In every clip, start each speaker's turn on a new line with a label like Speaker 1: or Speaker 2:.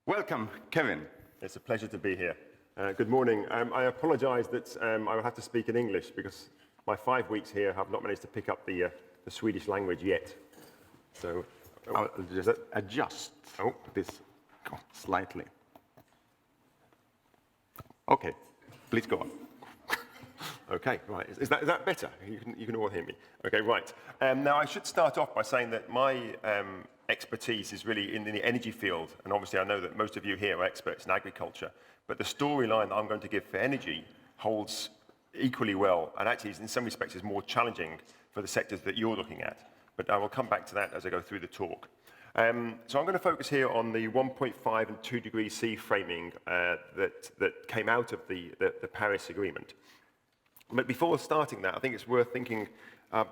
Speaker 1: Welcome, Kevin.
Speaker 2: It's a pleasure to be here. Good morning. I apologize that I will have to speak in English because my 5 weeks here have not managed to pick up the Swedish language yet. So
Speaker 1: I'll just adjust this slightly. Okay, please go on.
Speaker 2: Okay, right. Is that better? You can all hear me. Okay, right. Now, I should start off by saying that my expertise is really in the energy field, and obviously I know that most of you here are experts in agriculture, but the storyline that I'm going to give for energy holds equally well, and actually in some respects is more challenging for the sectors that you're looking at. But I will come back to that as I go through the talk. So I'm going to focus here on the 1.5 and 2 degrees C framing that came out of the Paris Agreement. But before starting that, I think it's worth thinking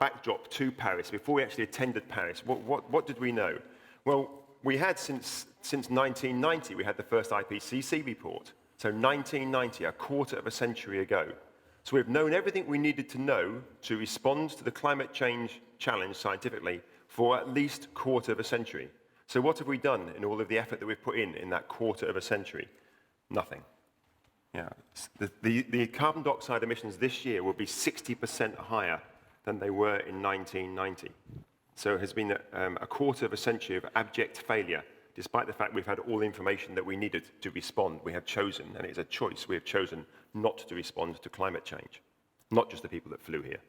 Speaker 2: backdrop to Paris. Before we actually attended Paris, what did we know? Well, we had since 1990, we had the first IPCC report. So 1990, a quarter of a century ago. So we've known everything we needed to know to respond to the climate change challenge scientifically for at least a quarter of a century. So what have we done in all of the effort that we've put in that quarter of a century? Nothing. Yeah. The carbon dioxide emissions this year will be 60% higher than they were in 1990. So it has been a quarter of a century of abject failure, despite the fact we've had all the information that we needed to respond. We have chosen, and it's a choice, we have chosen not to respond to climate change, not just the people that flew here.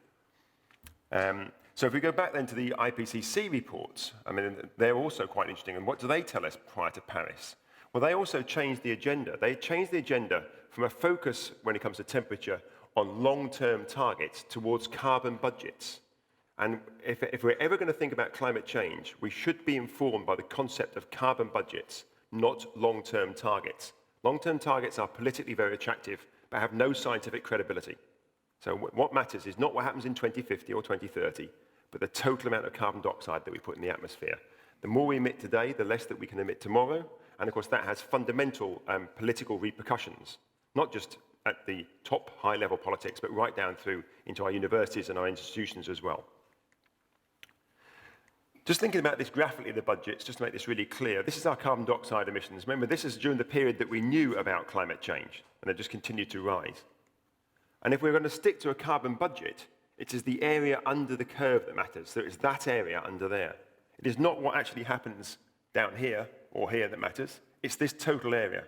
Speaker 2: So if we go back then to the IPCC reports, I mean, they're also quite interesting. And what do they tell us prior to Paris? Well, they also changed the agenda. They changed the agenda from a focus when it comes to temperature on long-term targets towards carbon budgets. And if we're ever going to think about climate change, we should be informed by the concept of carbon budgets, not long-term targets. Long-term targets are politically very attractive, but have no scientific credibility. So what matters is not what happens in 2050 or 2030, but the total amount of carbon dioxide that we put in the atmosphere. The more we emit today, the less that we can emit tomorrow. And of course, that has fundamental political repercussions, not just at the top high-level politics, but right down through into our universities and our institutions as well. Just thinking about this graphically, the budgets, just to make this really clear, this is our carbon dioxide emissions. Remember, this is during the period that we knew about climate change, and they just continued to rise. And if we're going to stick to a carbon budget, it is the area under the curve that matters. So it's that area under there. It is not what actually happens down here or here that matters. It's this total area.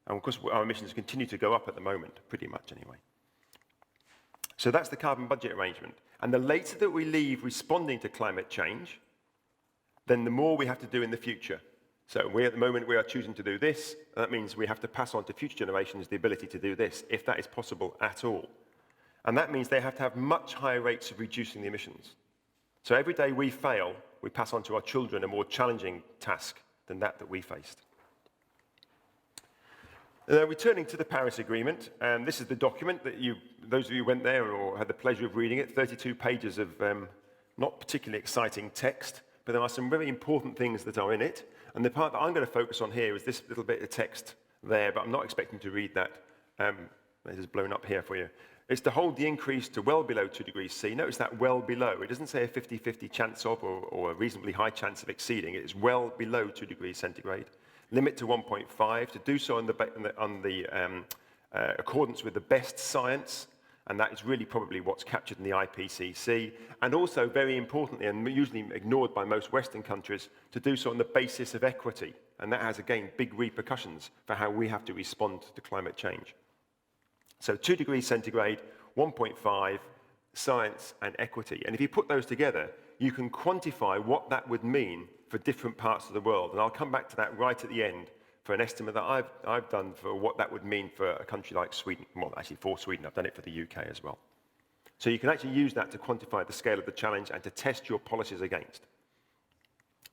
Speaker 2: And of course, our emissions continue to go up at the moment, pretty much anyway. So that's the carbon budget arrangement. And the later that we leave responding to climate change, then the more we have to do in the future. So at the moment, we are choosing to do this. And that means we have to pass on to future generations the ability to do this, if that is possible at all. And that means they have to have much higher rates of reducing the emissions. So every day we fail, we pass on to our children a more challenging task than that we faced. Returning to the Paris Agreement, this is the document that those of you who went there or had the pleasure of reading it, 32 pages of not particularly exciting text, but there are some very important things that are in it. And the part that I'm going to focus on here is this little bit of text there, but I'm not expecting to read that. It is blown up here for you. It's to hold the increase to well below 2 degrees C. Notice that well below. It doesn't say a 50-50 chance of or a reasonably high chance of exceeding. It is well below 2 degrees centigrade. Limit to 1.5, to do so on the accordance with the best science, and that is really probably what's captured in the IPCC, and also, very importantly, and usually ignored by most Western countries, to do so on the basis of equity, and that has, again, big repercussions for how we have to respond to climate change. So 2 degrees centigrade, 1.5, science and equity, and if you put those together, you can quantify what that would mean for different parts of the world. And I'll come back to that right at the end for an estimate that I've done for what that would mean for a country like Sweden. Well, actually for Sweden, I've done it for the UK as well. So you can actually use that to quantify the scale of the challenge and to test your policies against.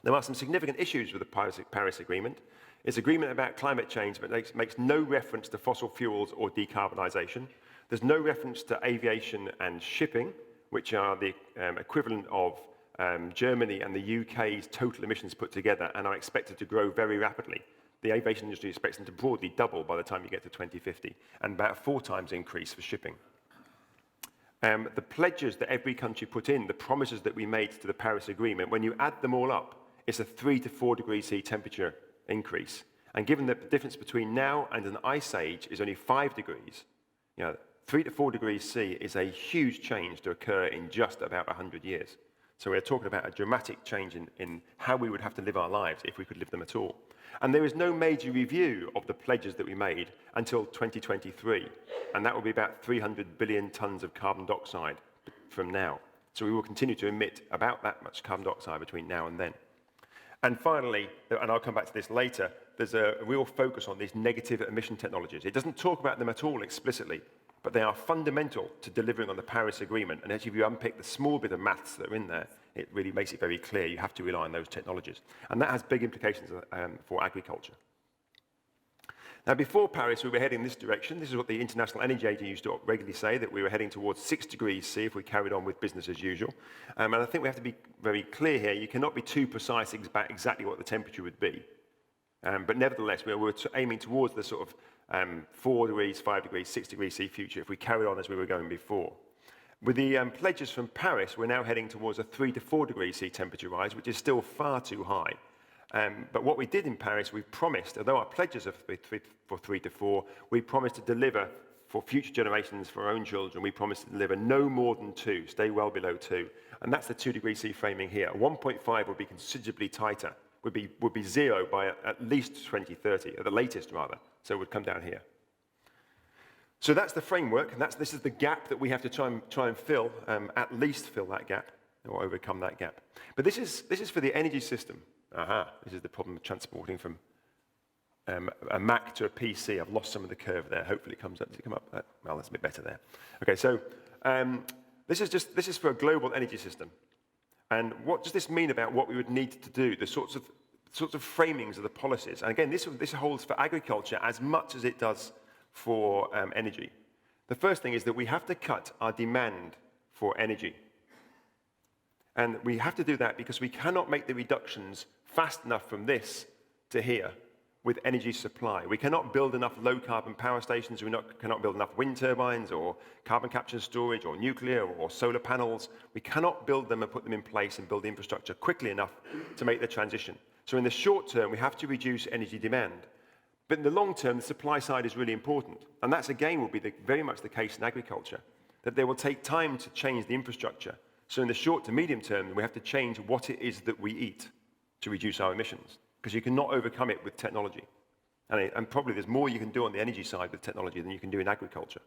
Speaker 2: There are some significant issues with the Paris Agreement. It's agreement about climate change, but makes no reference to fossil fuels or decarbonisation. There's no reference to aviation and shipping, which are the equivalent of Germany and the UK's total emissions put together and are expected to grow very rapidly. The aviation industry expects them to broadly double by the time you get to 2050, and about 4 times increase for shipping. The pledges that every country put in, the promises that we made to the Paris Agreement, when you add them all up, it's a 3 to 4 degrees C temperature increase. And given that the difference between now and an ice age is only 5 degrees, 3 to 4 degrees C is a huge change to occur in just about 100 years. So we're talking about a dramatic change in how we would have to live our lives if we could live them at all. And there is no major review of the pledges that we made until 2023, and that will be about 300 billion tons of carbon dioxide from now. So we will continue to emit about that much carbon dioxide between now and then. And finally, and I'll come back to this later, there's a real focus on these negative emission technologies. It doesn't talk about them at all explicitly, but they are fundamental to delivering on the Paris Agreement. And actually, if you unpick the small bit of maths that are in there, it really makes it very clear you have to rely on those technologies. And that has big implications for agriculture. Now, before Paris, we were heading this direction. This is what the International Energy Agency used to regularly say, that we were heading towards 6 degrees C if we carried on with business as usual. And I think we have to be very clear here. You cannot be too precise about exactly what the temperature would be. But nevertheless, we're aiming towards the sort of 4 degrees, 5 degrees, 6 degrees C future if we carry on as we were going before. With the pledges from Paris, we're now heading towards a 3 to 4 degrees C temperature rise, which is still far too high. But what we did in Paris, we promised, although our pledges are for 3 to 4, we promised to deliver for future generations, for our own children, we promised to deliver no more than 2, stay well below 2. And that's the 2 degree C framing here. 1.5 would be considerably tighter, would be 0 by at least 2030, at the latest rather. So it would come down here. So that's the framework, and this is the gap that we have to try and fill, at least fill that gap, or overcome that gap. But this is for the energy system. This is the problem of transporting from a Mac to a PC. I've lost some of the curve there. Hopefully it comes up. Does it come up? Well, that's a bit better there. Okay, so this is for a global energy system. And what does this mean about what we would need to do, the sorts of framings of the policies? And again, this holds for agriculture as much as it does for energy. The first thing is that we have to cut our demand for energy. And we have to do that because we cannot make the reductions fast enough from this to here with energy supply. We cannot build enough low-carbon power stations. We cannot build enough wind turbines or carbon capture and storage or nuclear or solar panels. We cannot build them and put them in place and build the infrastructure quickly enough to make the transition. So in the short term, we have to reduce energy demand. But in the long term, the supply side is really important. And that's, again, will be very much the case in agriculture, that they will take time to change the infrastructure. So in the short to medium term, we have to change what it is that we eat to reduce our emissions, because you cannot overcome it with technology. And probably there's more you can do on the energy side with technology than you can do in agriculture.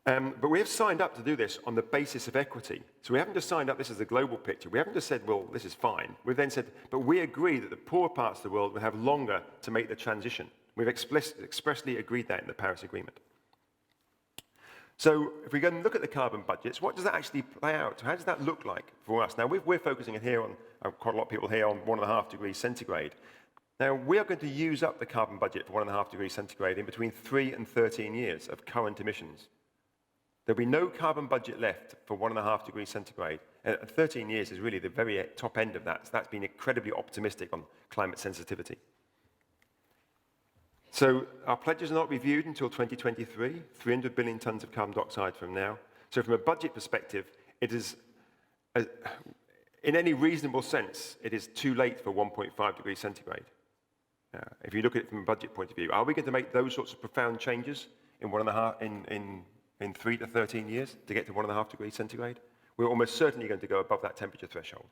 Speaker 2: But we have signed up to do this on the basis of equity. So we haven't just signed up this as a global picture. We haven't just said, well, this is fine. We've then said, but we agree that the poorer parts of the world will have longer to make the transition. We've expressly agreed that in the Paris Agreement. So if we go and look at the carbon budgets, what does that actually play out? How does that look like for us? Now, we're focusing here on, quite a lot of people here, on 1.5 degrees centigrade. Now, we are going to use up the carbon budget for 1.5 degrees centigrade in between 3 and 13 years of current emissions. There'll be no carbon budget left for 1.5 degrees centigrade. 13 years is really the very top end of that. So that's been incredibly optimistic on climate sensitivity. So our pledges are not reviewed until 2023, 300 billion tons of carbon dioxide from now. So from a budget perspective, it is, in any reasonable sense, it is too late for 1.5 degrees centigrade. If you look at it from a budget point of view, are we going to make those sorts of profound changes in 3 to 13 years to get to 1.5 degrees centigrade? We're almost certainly going to go above that temperature threshold.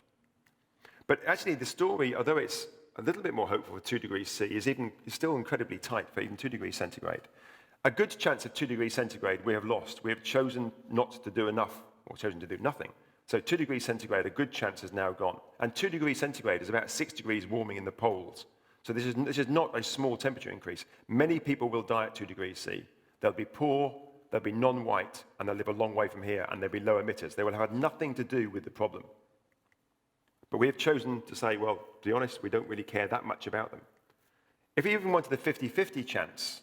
Speaker 2: But actually the story, although it's a little bit more hopeful for 2 degrees C, is still incredibly tight for even 2 degrees centigrade. A good chance of 2 degrees centigrade we have lost. We have chosen not to do enough, or chosen to do nothing. So 2 degrees centigrade, a good chance is now gone. And 2 degrees centigrade is about 6 degrees warming in the poles. So this is not a small temperature increase. Many people will die at 2 degrees C. They'll be poor, they'll be non-white, and they'll live a long way from here, and they'll be low emitters. They will have nothing to do with the problem. But we have chosen to say, well, to be honest, we don't really care that much about them. If we even wanted the 50-50 chance,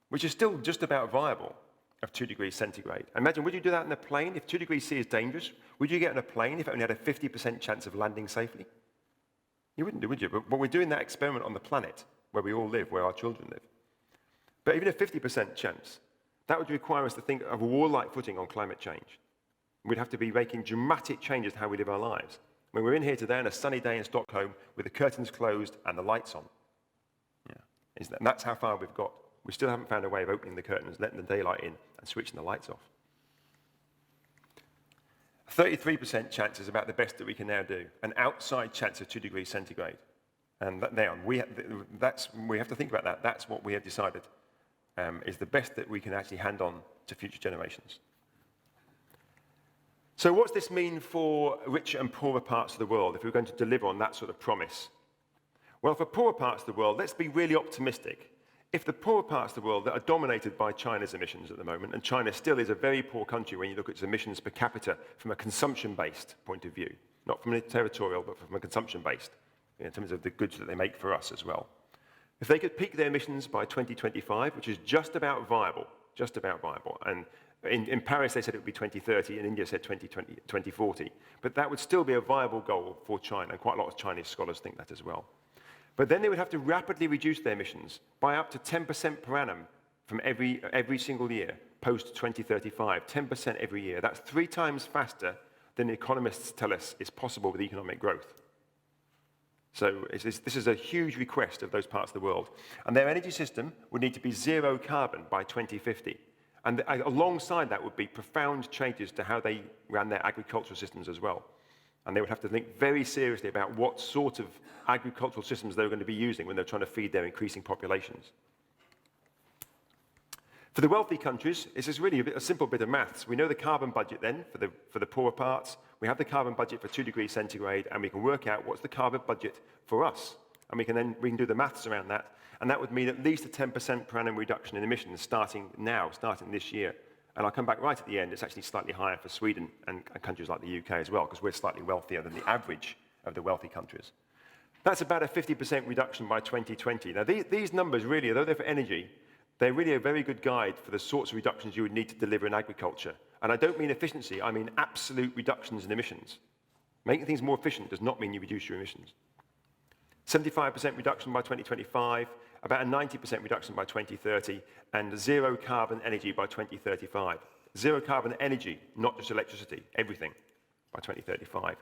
Speaker 2: which is still just about viable, of 2 degrees centigrade. Imagine, would you do that in a plane? If 2 degrees C is dangerous, would you get on a plane if it only had a 50% chance of landing safely? You wouldn't do, would you? But we're doing that experiment on the planet where we all live, where our children live. But even a 50% chance, that would require us to think of a warlike footing on climate change. We'd have to be making dramatic changes to how we live our lives. When we're in here today on a sunny day in Stockholm with the curtains closed and the lights on. Yeah. And that's how far we've got. We still haven't found a way of opening the curtains, letting the daylight in, and switching the lights off. 33% chance is about the best that we can now do, an outside chance of 2 degrees centigrade. And we have to think about that. That's what we have decided is the best that we can actually hand on to future generations. So what's this mean for richer and poorer parts of the world if we're going to deliver on that sort of promise? Well, for poorer parts of the world, let's be really optimistic. If the poorer parts of the world that are dominated by China's emissions at the moment, and China still is a very poor country when you look at its emissions per capita from a consumption-based point of view, not from a territorial, but from a consumption-based, in terms of the goods that they make for us as well. If they could peak their emissions by 2025, which is just about viable, and in Paris they said it would be 2030, and India said 2040, but that would still be a viable goal for China, and quite a lot of Chinese scholars think that as well. But then they would have to rapidly reduce their emissions by up to 10% per annum from every single year, post-2035, 10% every year. That's 3 times faster than the economists tell us is possible with economic growth. So this is a huge request of those parts of the world. And their energy system would need to be zero carbon by 2050. And alongside that would be profound changes to how they ran their agricultural systems as well. And they would have to think very seriously about what sort of agricultural systems they were going to be using when they're trying to feed their increasing populations. For the wealthy countries, this is really a simple bit of maths. We know the carbon budget then for the poorer parts. We have the carbon budget for 2 degrees centigrade, and we can work out what's the carbon budget for us. And we can do the maths around that. And that would mean at least a 10% per annum reduction in emissions starting this year. And I'll come back right at the end. It's actually slightly higher for Sweden and countries like the UK as well, because we're slightly wealthier than the average of the wealthy countries. That's about a 50% reduction by 2020. Now, these numbers really, although they're for energy, they're really a very good guide for the sorts of reductions you would need to deliver in agriculture. And I don't mean efficiency, I mean absolute reductions in emissions. Making things more efficient does not mean you reduce your emissions. 75% reduction by 2025, about a 90% reduction by 2030, and zero carbon energy by 2035. Zero carbon energy, not just electricity, everything by 2035.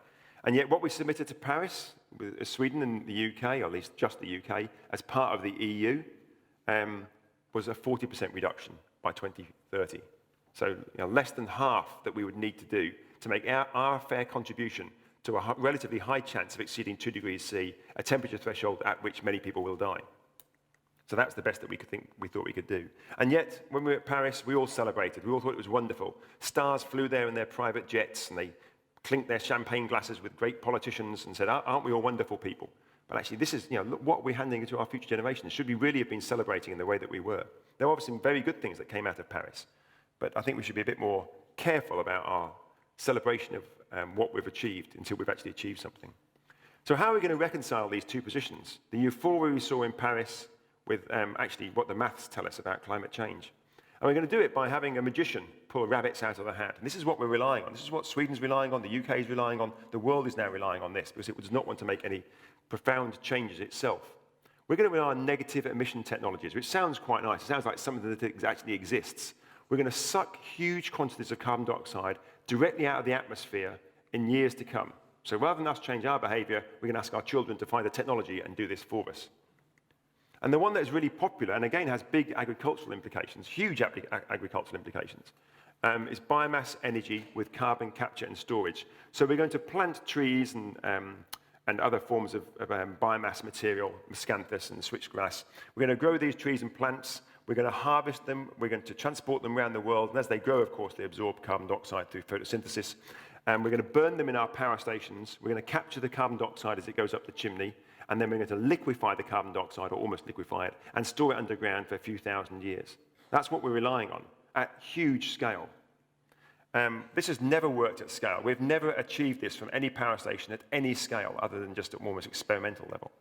Speaker 2: And yet what we submitted to Paris, with Sweden and the UK, or at least just the UK, as part of the EU, was a 40% reduction by 2030. So less than half that we would need to do to make our fair contribution to a relatively high chance of exceeding 2 degrees C, a temperature threshold at which many people will die. So that's the best that we thought we could do. And yet, when we were at Paris, we all celebrated. We all thought it was wonderful. Stars flew there in their private jets, and they clinked their champagne glasses with great politicians and said, aren't we all wonderful people? But actually, this is, look what we're handing to our future generations. Should we really have been celebrating in the way that we were? There were obviously some very good things that came out of Paris, but I think we should be a bit more careful about our celebration of what we've achieved until we've actually achieved something. So how are we going to reconcile these two positions? The euphoria we saw in Paris with actually what the maths tell us about climate change. And we're going to do it by having a magician pull rabbits out of the hat. And this is what we're relying on. This is what Sweden's relying on, the UK is relying on, the world is now relying on this, because it does not want to make any profound changes itself. We're going to rely on negative emission technologies, which sounds quite nice. It sounds like something that actually exists. We're going to suck huge quantities of carbon dioxide directly out of the atmosphere in years to come. So rather than us change our behavior, we're going to ask our children to find the technology and do this for us. And the one that is really popular, and again has big agricultural implications, huge agricultural implications, is biomass energy with carbon capture and storage. So we're going to plant trees and other forms of biomass material, miscanthus and switchgrass. We're going to grow these trees and plants. We're going to harvest them. We're going to transport them around the world. And as they grow, of course, they absorb carbon dioxide through photosynthesis. And we're going to burn them in our power stations. We're going to capture the carbon dioxide as it goes up the chimney. And then we're going to liquefy the carbon dioxide, or almost liquefy it, and store it underground for a few thousand years. That's what we're relying on at huge scale. This has never worked at scale. We've never achieved this from any power station at any scale other than just at almost experimental level.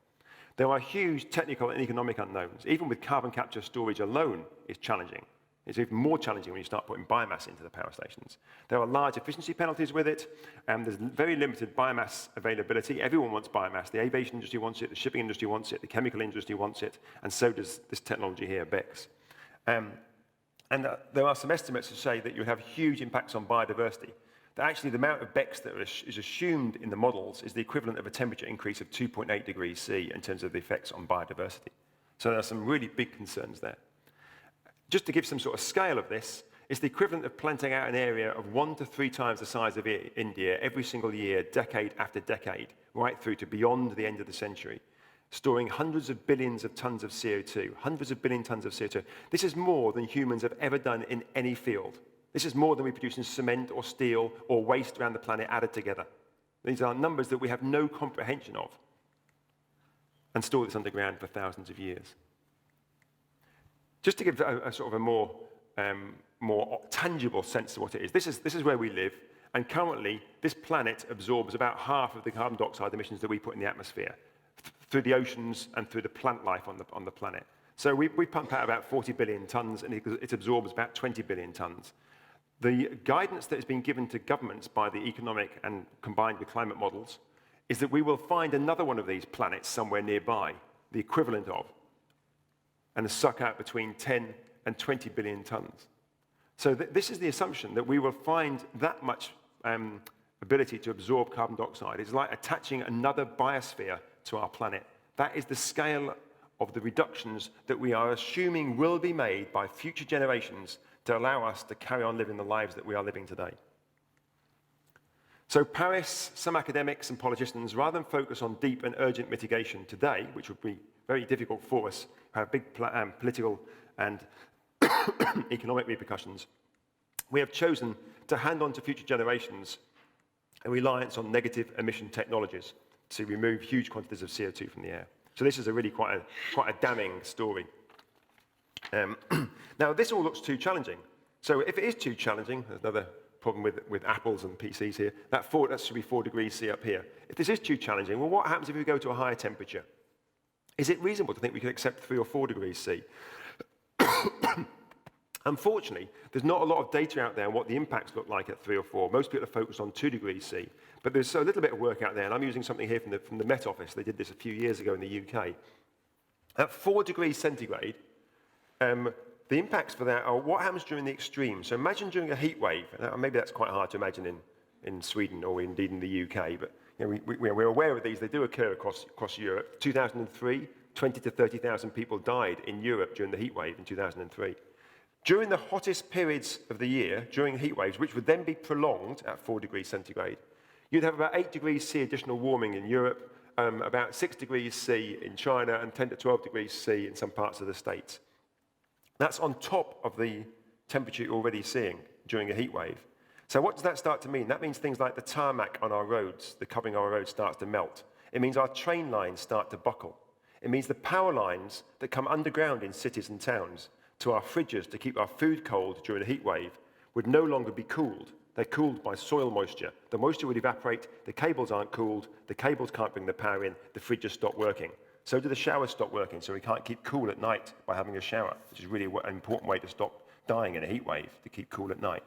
Speaker 2: There are huge technical and economic unknowns. Even with carbon capture storage alone is challenging. It's even more challenging when you start putting biomass into the power stations. There are large efficiency penalties with it, and there's very limited biomass availability. Everyone wants biomass. The aviation industry wants it, the shipping industry wants it, the chemical industry wants it, and so does this technology here, BECCS. There are some estimates to say that you would have huge impacts on biodiversity. that actually the amount of BECCS that is assumed in the models is the equivalent of a temperature increase of 2.8 degrees C in terms of the effects on biodiversity. So there are some really big concerns there. Just to give some sort of scale of this, it's the equivalent of planting out an area of 1 to 3 times the size of India every single year, decade after decade, right through to beyond the end of the century, storing hundreds of billions of tons of CO2, hundreds of billion tons of CO2. This is more than humans have ever done in any field. This is more than we produce in cement or steel or waste around the planet added together. These are numbers that we have no comprehension of, and store this underground for thousands of years. Just to give a sort of a more tangible sense of what it is, this is where we live, and currently this planet absorbs about half of the carbon dioxide emissions that we put in the atmosphere through the oceans and through the plant life on the planet. So we pump out about 40 billion tons, and it absorbs about 20 billion tons. The guidance that has been given to governments by the economic and combined with climate models is that we will find another one of these planets somewhere nearby, the equivalent of, and suck out between 10 and 20 billion tons. So this is the assumption that we will find that much ability to absorb carbon dioxide. It's like attaching another biosphere to our planet. That is the scale of the reductions that we are assuming will be made by future generations to allow us to carry on living the lives that we are living today. So Paris, some academics and politicians, rather than focus on deep and urgent mitigation today, which would be very difficult for us, have big political and economic repercussions, we have chosen to hand on to future generations a reliance on negative emission technologies to remove huge quantities of CO2 from the air. So this is a really quite a damning story. Now, this all looks too challenging. So if it is too challenging, there's another problem with apples and PCs here, that should be 4 degrees C up here. If this is too challenging, well, what happens if we go to a higher temperature? Is it reasonable to think we can accept 3 or 4 degrees C? Unfortunately, there's not a lot of data out there on what the impacts look like at 3 or 4. Most people are focused on 2 degrees C. But there's a little bit of work out there, and I'm using something here from the Met Office. They did this a few years ago in the UK. At 4 degrees centigrade, the impacts for that are what happens during the extreme. So imagine during a heat wave. Maybe that's quite hard to imagine in Sweden or indeed in the UK, but you know, we're aware of these. They do occur across Europe. 2003, 20 to 30,000 people died in Europe during the heat wave in 2003. During the hottest periods of the year, during heat waves, which would then be prolonged at 4 degrees centigrade, you'd have about 8 degrees C additional warming in Europe, about 6 degrees C in China, and 10 to 12 degrees C in some parts of the States. That's on top of the temperature you're already seeing during a heat wave. So what does that start to mean? That means things like the tarmac on our roads, the covering of our roads starts to melt. It means our train lines start to buckle. It means the power lines that come underground in cities and towns to our fridges to keep our food cold during a heat wave would no longer be cooled. They're cooled by soil moisture. The moisture would evaporate, the cables aren't cooled, the cables can't bring the power in, the fridges stop working. So do the showers stop working, so we can't keep cool at night by having a shower, which is really an important way to stop dying in a heat wave, to keep cool at night.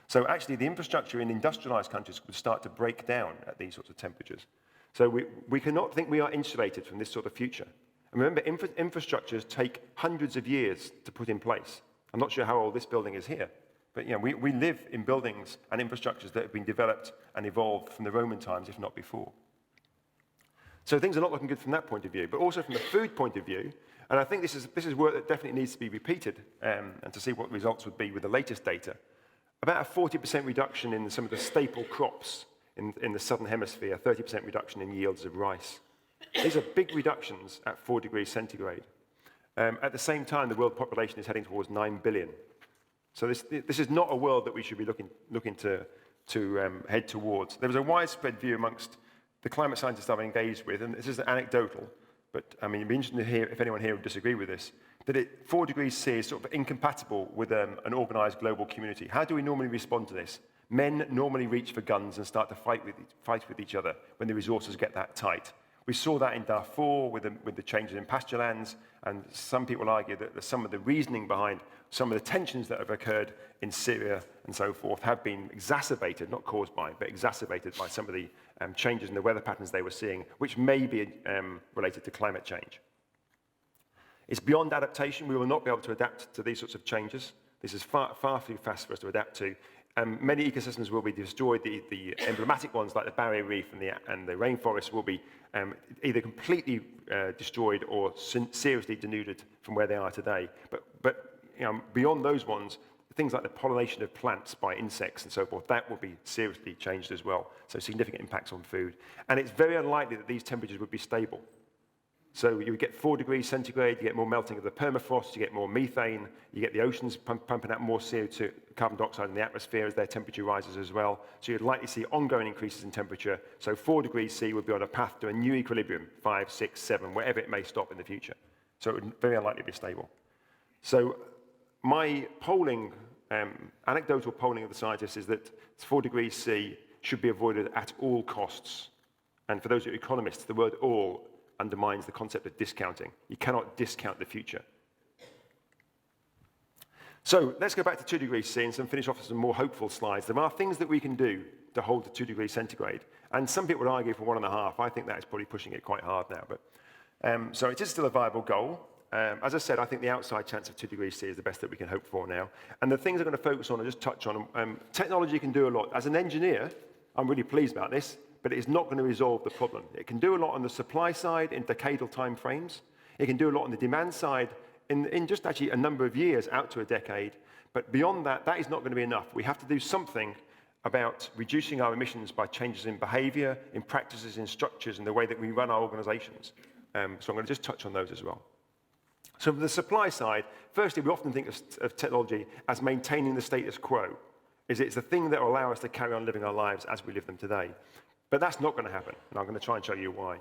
Speaker 2: So actually the infrastructure in industrialized countries would start to break down at these sorts of temperatures. So we cannot think we are insulated from this sort of future. And remember, infrastructures take hundreds of years to put in place. I'm not sure how old this building is here, but you know, we live in buildings and infrastructures that have been developed and evolved from the Roman times, if not before. So things are not looking good from that point of view, but also from the food point of view. And I think this is work that definitely needs to be repeated and to see what results would be with the latest data. About a 40% reduction in some of the staple crops in the southern hemisphere, 30% reduction in yields of rice. These are big reductions at 4 degrees centigrade. At the same time, the world population is heading towards 9 billion. So this is not a world that we should be looking to head towards. There was a widespread view amongst the climate scientists I've engaged with, and this is anecdotal, but I mean, it'd be interesting to hear if anyone here would disagree with this, that 4 degrees C is sort of incompatible with an organized global community. How do we normally respond to this? Men normally reach for guns and start to fight with each other when the resources get that tight. We saw that in Darfur with the changes in pasture lands, and some people argue that some of the reasoning behind some of the tensions that have occurred in Syria and so forth have been exacerbated, not caused by, but exacerbated by some of the changes in the weather patterns they were seeing, which may be related to climate change. It's beyond adaptation. We will not be able to adapt to these sorts of changes. This is far too fast for us to adapt to many ecosystems will be destroyed. The emblematic ones, like the barrier reef and the rainforest, will be either completely destroyed or seriously denuded from where they are today. But beyond those ones, things like the pollination of plants by insects and so forth, that will be seriously changed as well. So significant impacts on food. And it's very unlikely that these temperatures would be stable. So you get 4 degrees centigrade, you get more melting of the permafrost, you get more methane, you get the oceans pumping out more CO2, carbon dioxide in the atmosphere as their temperature rises as well. So you'd likely see ongoing increases in temperature. So 4 degrees C would be on a path to a new equilibrium, 5, 6, 7, wherever it may stop in the future. So it would very unlikely be stable. So my polling, anecdotal polling of the scientists is that 4 degrees C should be avoided at all costs. And for those of you economists, the word all undermines the concept of discounting. You cannot discount the future. So let's go back to 2 degrees C and finish off with some more hopeful slides. There are things that we can do to hold to 2 degrees centigrade. And some people would argue for 1.5. I think that is probably pushing it quite hard now. But so it is still a viable goal. As I said, I think the outside chance of 2 degrees C is the best that we can hope for now. And the things I'm going to focus on and just touch on, technology can do a lot. As an engineer, I'm really pleased about this, but it is not going to resolve the problem. It can do a lot on the supply side in decadal time frames. It can do a lot on the demand side in just actually a number of years, out to a decade. But beyond that, that is not going to be enough. We have to do something about reducing our emissions by changes in behavior, in practices, in structures, and the way that we run our organizations. So I'm going to just touch on those as well. So from the supply side, firstly, we often think of technology as maintaining the status quo. It's the thing that will allow us to carry on living our lives as we live them today. But that's not going to happen, and I'm going to try and show you why.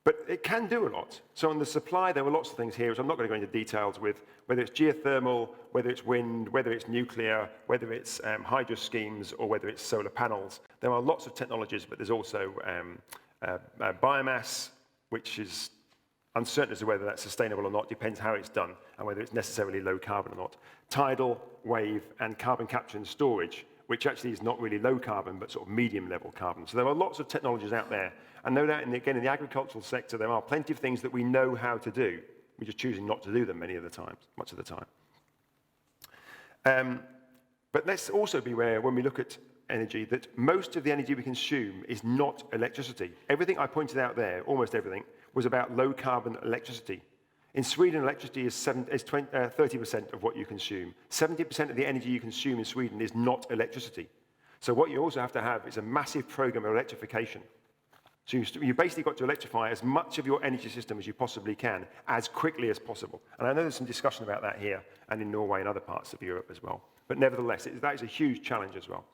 Speaker 2: But it can do a lot. So on the supply, there are lots of things here, which I'm not going to go into details with, whether it's geothermal, whether it's wind, whether it's nuclear, whether it's hydro schemes, or whether it's solar panels. There are lots of technologies, but there's also biomass, which is uncertain as to whether that's sustainable or not, depends how it's done, and whether it's necessarily low carbon or not. Tidal, wave, and carbon capture and storage, which actually is not really low carbon, but sort of medium level carbon. So there are lots of technologies out there. And no doubt, again, in the agricultural sector, there are plenty of things that we know how to do. We're just choosing not to do them much of the time. But let's also be aware, when we look at energy, that most of the energy we consume is not electricity. Everything I pointed out there, almost everything, was about low carbon electricity. In Sweden, electricity is 30% of what you consume. 70% of the energy you consume in Sweden is not electricity. So what you also have to have is a massive program of electrification. So you basically got to electrify as much of your energy system as you possibly can, as quickly as possible. And I know there's some discussion about that here, and in Norway and other parts of Europe as well. But nevertheless, that is a huge challenge as well.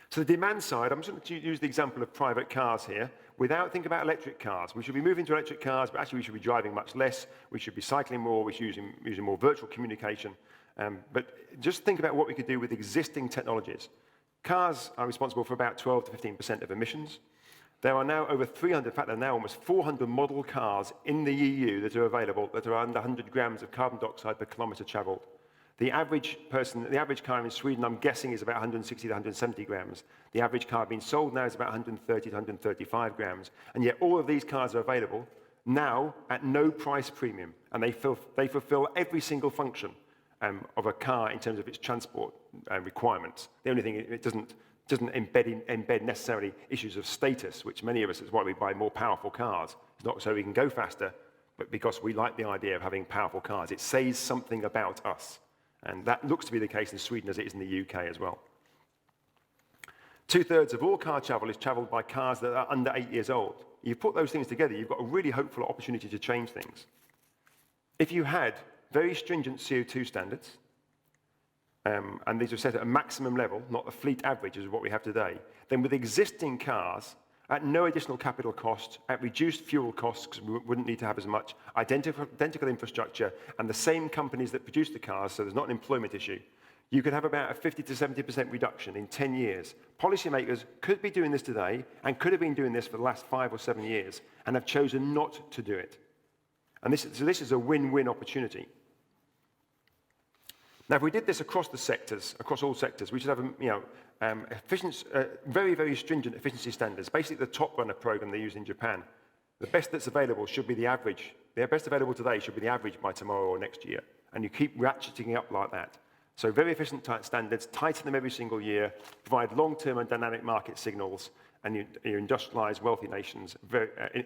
Speaker 2: So the demand side, I'm just going to use the example of private cars here. Without thinking about electric cars, we should be moving to electric cars, but actually we should be driving much less. We should be cycling more. We should be using more virtual communication. But just think about what we could do with existing technologies. Cars are responsible for about 12 to 15% of emissions. There are now over 300, in fact, there are now almost 400 model cars in the EU that are available that are under 100 grams of carbon dioxide per kilometre travelled. The average car in Sweden, I'm guessing, is about 160 to 170 grams. The average car being sold now is about 130 to 135 grams. And yet all of these cars are available now at no price premium. And they fulfill every single function of a car in terms of its transport requirements. The only thing, it doesn't embed necessarily issues of status, which many of us, is why we buy more powerful cars. It's not so we can go faster, but because we like the idea of having powerful cars. It says something about us. And that looks to be the case in Sweden as it is in the UK as well. 2/3 of all car travel is travelled by cars that are under 8 years old. You put those things together, you've got a really hopeful opportunity to change things. If you had very stringent CO2 standards, and these are set at a maximum level, not the fleet average as what we have today, then with existing cars, at no additional capital cost, at reduced fuel costs, because we wouldn't need to have as much, identical infrastructure, and the same companies that produce the cars, so there's not an employment issue, you could have about a 50 to 70% reduction in 10 years. Policymakers could be doing this today, and could have been doing this for the last 5 or 7 years, and have chosen not to do it. And this is a win-win opportunity. Now, if we did this across the sectors, across all sectors, we should have very, very stringent efficiency standards. Basically, the Top Runner program they use in Japan. The best that's available should be the average. The best available today should be the average by tomorrow or next year. And you keep ratcheting up like that. So very efficient standards, tighten them every single year, provide long-term and dynamic market signals, and you industrialize wealthy nations,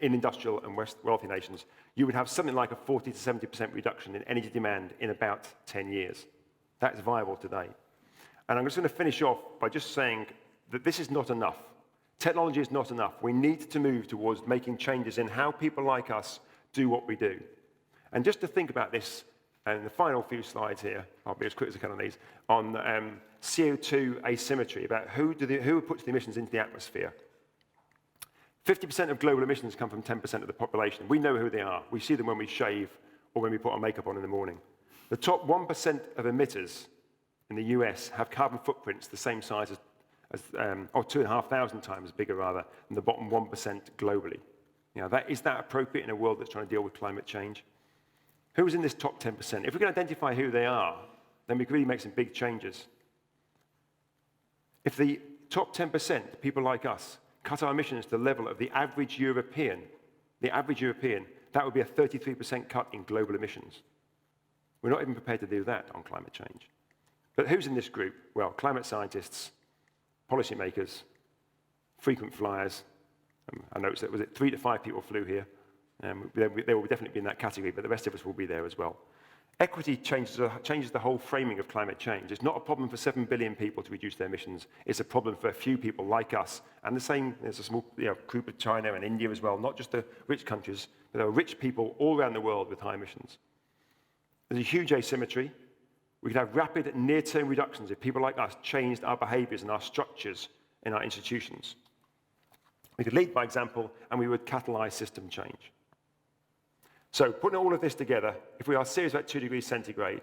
Speaker 2: in industrial and wealthy nations, you would have something like a 40 to 70% reduction in energy demand in about 10 years. That's viable today. And I'm just going to finish off by just saying that this is not enough. Technology is not enough. We need to move towards making changes in how people like us do what we do. And just to think about this, and the final few slides here, I'll be as quick as I can on these, on CO2 asymmetry, about who puts the emissions into the atmosphere. 50% of global emissions come from 10% of the population. We know who they are. We see them when we shave or when we put our makeup on in the morning. The top 1% of emitters in the US have carbon footprints the same size or 2,500 times bigger, rather, than the bottom 1% globally. You know, is that appropriate in a world that's trying to deal with climate change? Who's in this top 10%? If we can identify who they are, then we can really make some big changes. If the top 10%, people like us, cut our emissions to the level of the average European, that would be a 33% cut in global emissions. We're not even prepared to do that on climate change. But who's in this group? Well, climate scientists, policymakers, frequent flyers. I noticed that, was it 3 to 5 people flew here? They will definitely be in that category, but the rest of us will be there as well. Equity changes the whole framing of climate change. It's not a problem for 7 billion people to reduce their emissions. It's a problem for a few people like us. And the same, there's a small group of China and India as well, not just the rich countries, but there are rich people all around the world with high emissions. There's a huge asymmetry. We could have rapid near-term reductions if people like us changed our behaviors and our structures in our institutions. We could lead by example, and we would catalyze system change. So putting all of this together, if we are serious about 2 degrees centigrade,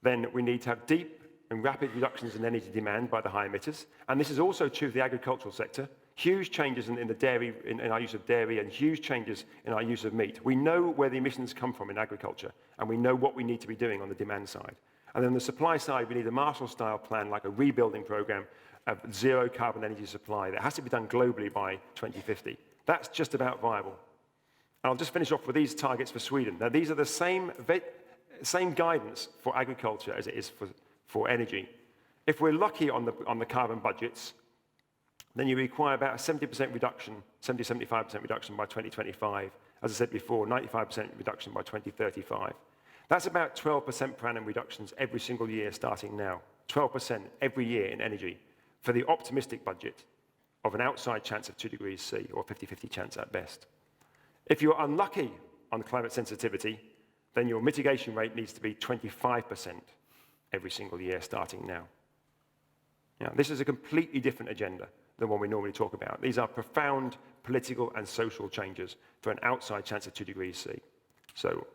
Speaker 2: then we need to have deep and rapid reductions in energy demand by the high emitters. And this is also true of the agricultural sector. Huge changes in the dairy, in our use of dairy, and huge changes in our use of meat. We know where the emissions come from in agriculture, and we know what we need to be doing on the demand side. And then on the supply side, we need a Marshall-style plan, like a rebuilding program of zero carbon energy supply that has to be done globally by 2050. That's just about viable. And I'll just finish off with these targets for Sweden. Now, these are the same guidance for agriculture as it is for energy. If we're lucky on the carbon budgets, then you require about a 70% reduction, 70-75% reduction by 2025. As I said before, 95% reduction by 2035. That's about 12% per annum reductions every single year starting now. 12% every year in energy for the optimistic budget of an outside chance of 2 degrees C, or 50-50 chance at best. If you're unlucky on climate sensitivity, then your mitigation rate needs to be 25% every single year starting now. Now, this is a completely different agenda than one we normally talk about. These are profound political and social changes for an outside chance of 2 degrees C. So,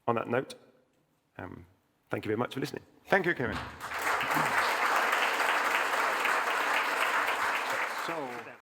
Speaker 2: on that note, thank you very much for listening.
Speaker 1: Thank you, Kevin.